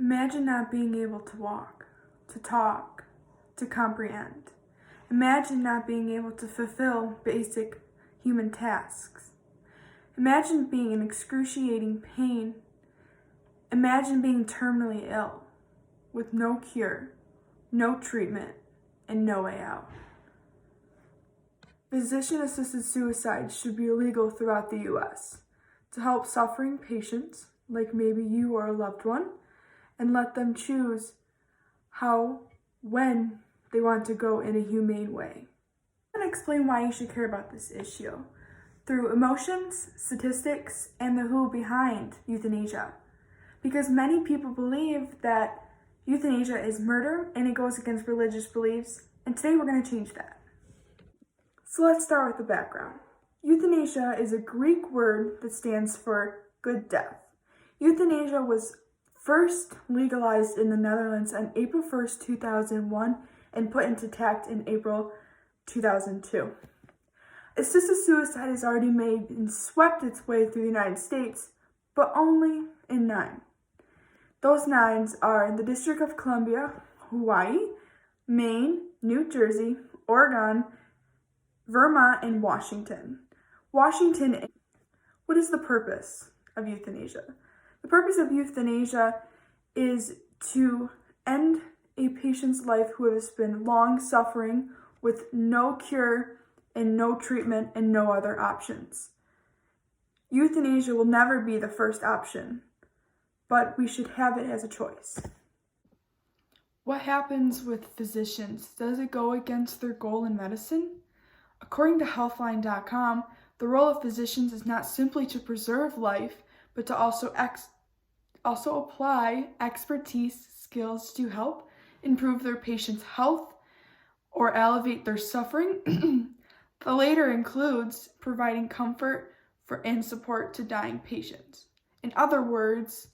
Imagine not being able to walk, to talk, to comprehend. Imagine not being able to fulfill basic human tasks. Imagine being in excruciating pain. Imagine being terminally ill, with no cure, no treatment, and no way out. Physician-assisted suicide should be illegal throughout the U.S. to help suffering patients, like maybe you or a loved one, and let them choose how, when they want to go in a humane way. I'm going to explain why you should care about this issue through emotions, statistics, and the who behind euthanasia. Because many people believe that euthanasia is murder and it goes against religious beliefs, and today we're going to change that. So let's start with the background. Euthanasia is a Greek word that stands for good death. Euthanasia was first legalized in the Netherlands on April 1st, 2001, and put into effect in April 2002. Assisted suicide has already made and swept its way through the United States, but only in 9. Those 9s are the District of Columbia, Hawaii, Maine, New Jersey, Oregon, Vermont, and Washington. What is the purpose of euthanasia? The purpose of euthanasia is to end a patient's life who has been long suffering with no cure and no treatment and no other options. Euthanasia will never be the first option, but we should have it as a choice. What happens with physicians? Does it go against their goal in medicine? According to Healthline.com, the role of physicians is not simply to preserve life, but to also apply expertise, skills to help improve their patient's health or alleviate their suffering. The latter includes providing comfort and support to dying patients. In other words,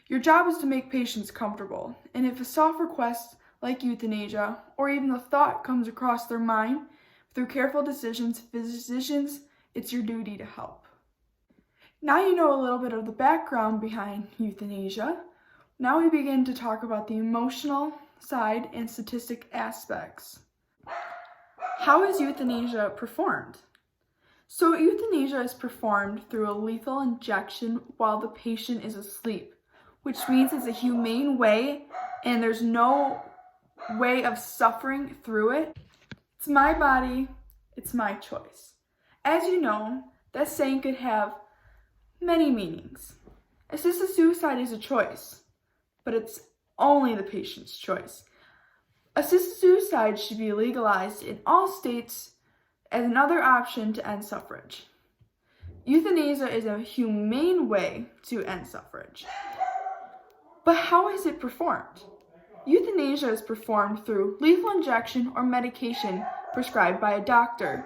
your job is to make patients comfortable, and if a soft request like euthanasia or even the thought comes across their mind through careful decisions, physicians, it's your duty to help. Now you know a little bit of the background behind euthanasia. Now we begin to talk about the emotional side and statistic aspects. How is euthanasia performed? So euthanasia is performed through a lethal injection while the patient is asleep, which means it's a humane way and there's no way of suffering through it. It's my body, it's my choice. As you know, that saying could have many meanings. Assisted suicide is a choice, but it's only the patient's choice. Assisted suicide should be legalized in all states as another option to end suffrage. Euthanasia is a humane way to end suffrage. But how is it performed? Euthanasia is performed through lethal injection or medication prescribed by a doctor.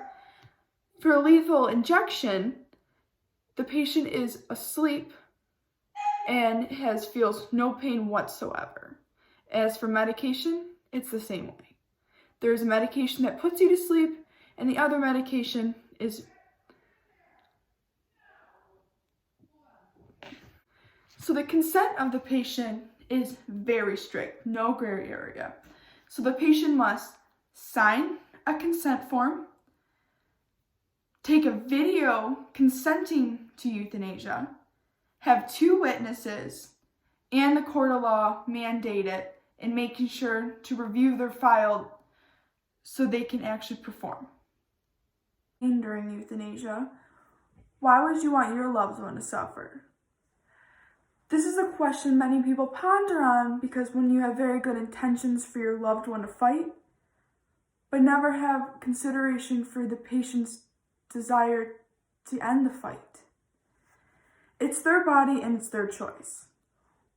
For a lethal injection, the patient is asleep and feels no pain whatsoever. As for medication, it's the same way. There's a medication that puts you to sleep, and the other medication is so the consent of the patient is very strict, no gray area. So the patient must sign a consent form, take a video consenting to euthanasia, have 2 witnesses, and the court of law mandate it, and making sure to review their file so they can actually perform. During euthanasia, why would you want your loved one to suffer? This is a question many people ponder on because when you have very good intentions for your loved one to fight, but never have consideration for the patient's desire to end the fight. It's their body and it's their choice.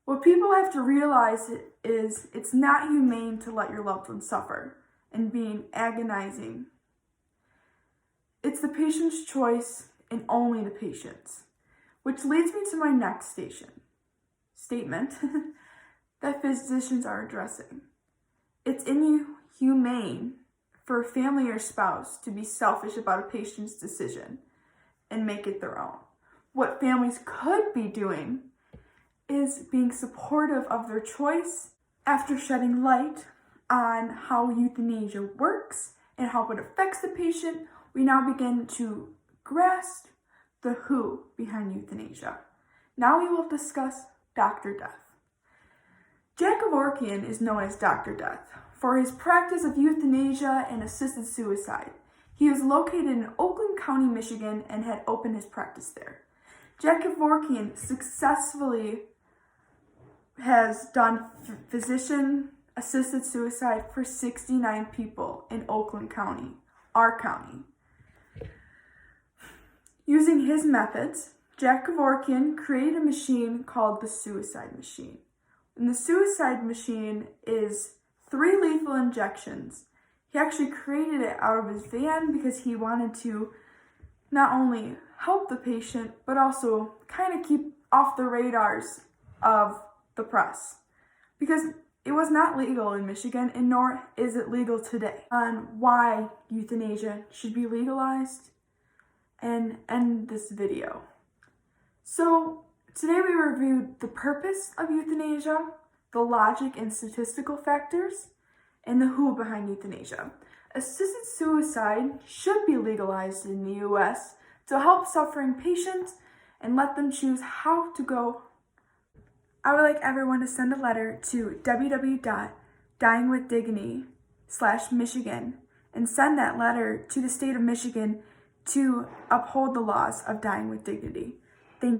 What people have to realize is it's not humane to let your loved one suffer and being agonizing. It's the patient's choice and only the patient's, which leads me to my next statement that physicians are addressing. It's inhumane for a family or spouse to be selfish about a patient's decision and make it their own. What families could be doing is being supportive of their choice. After shedding light on how euthanasia works and how it affects the patient, we now begin to grasp the who behind euthanasia. Now we will discuss Dr. Death. Jack Kevorkian is known as Dr. Death for his practice of euthanasia and assisted suicide. He was located in Oakland County, Michigan, and had opened his practice there. Jack Kevorkian successfully has done physician-assisted suicide for 69 people in Oakland County, our county. Using his methods, Jack Kevorkian created a machine called the suicide machine. And the suicide machine is 3 lethal injections. He actually created it out of his van because he wanted to not only help the patient, but also kind of keep off the radars of the press. Because it was not legal in Michigan, and nor is it legal today. On why euthanasia should be legalized, and end this video. So today we reviewed the purpose of euthanasia, the logic and statistical factors, and the who behind euthanasia. Assisted suicide should be legalized in the US to help suffering patients and let them choose how to go. I would like everyone to send a letter to www.dyingwithdignity/Michigan and send that letter to the state of Michigan to uphold the laws of dying with dignity. Thank you.